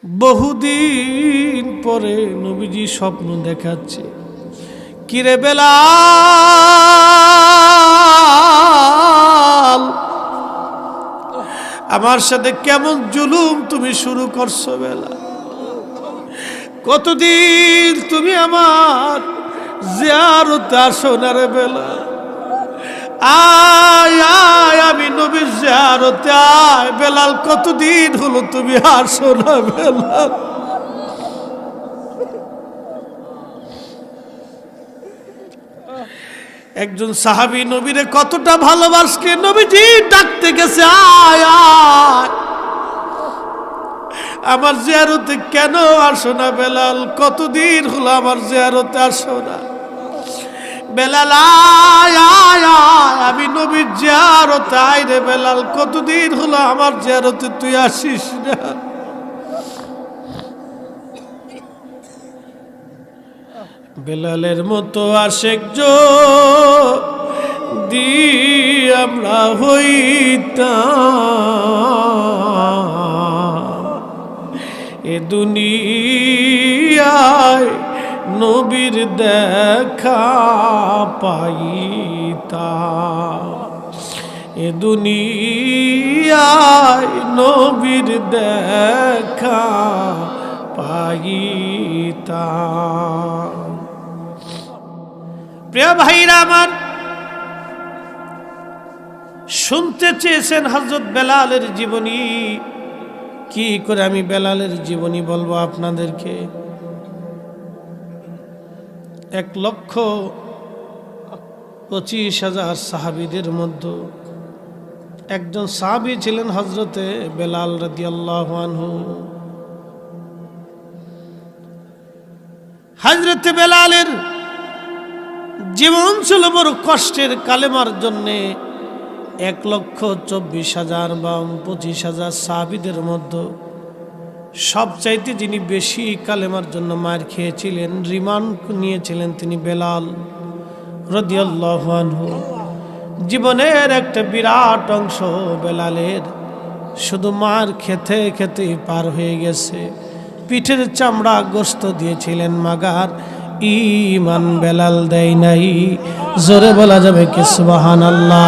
বহুদিন পরে নবীজি স্বপ্ন দেখাচ্ছে, কিরে বেলাল, আমার সাথে কেমন জুলুম তুমি শুরু করছো বেলাল? কতদিন তুমি আমার জিয়ারতে আসো না রে বেলাল? আয় আয়, আমি নবীর জিয়ারতে আয় বেলাল, কতদিন হলো তুমি আসো না বেলাল? একজন সাহাবী নবীরে কতটা ভালোবাসকে নবীজি ডাকতে গেছে, আয় আয়, আমার জিয়ারতে কেন আসো না বেলাল? কতদিন হলো আমার জিয়ারতে আসো না বেলাল? আয় আয় আয়, আমি নবীর জিয়ারতে আয় রে বেলাল, কতদিন হলো আমার জিয়ারতে তুই আসিস না? বেলালের মতো আশেক যদি আমরা হইতাম, এ দুনিয়ায় নবীর দেখা পাইতাম, এ দুনিয়ায় নবীর দেখা পাইতাম। প্রিয় ভাইরা আমার, শুনতে চেয়েছেন হযরত বেলালের জীবনী। কি করে আমি বেলালের জীবনী বলবো আপনাদেরকে? 1,25,000 সাহাবীদের মধ্যে একজন সাহাবী ছিলেন হযরতে বেলাল রাদিয়াল্লাহু আনহু। হযরতে বেলালের জীবন ছিল বড় কষ্টের। কালেমার জন্যে 1,24,000 বা 25,000 সাহাবীদের মধ্যে সবচাইতে যিনি বেশি কালেমার জন্য মার খেয়েছিলেন, রিমান্ড নিয়েছিলেন, তিনি বেলাল রাদিয়াল্লাহু আনহু। জীবনের একটা বিরাট অংশ বেলালের শুধু মার খেতে খেতে পার হয়ে গেছে। পিঠের চামড়া গোস্ত দিয়েছিলেন মাগার, ঈমান বেলাল দেয় নাই। জোরে বলা যাবে কি সুবহানাল্লাহ?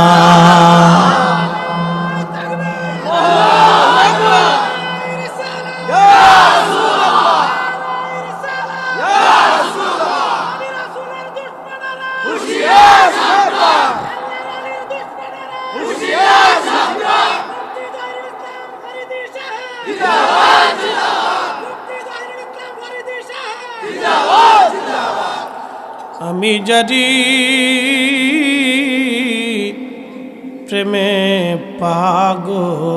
আমি যারি প্রেমে পাগল,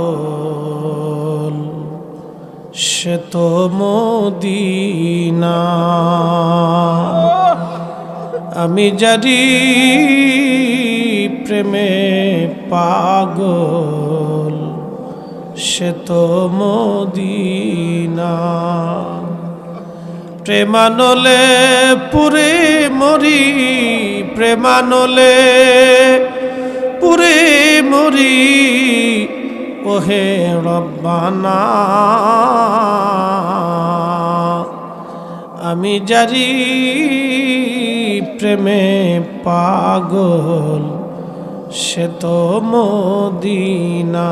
সে তো মদিনা। আমি যারি প্রেমে পাগল, সে তো মদিনা। প্রেমানলে পুরে মরি, প্রেমানলে পুরে মরি, ওহে রব্বানা। আমি যারি প্রেমে পাগল, সে তো মদিনা।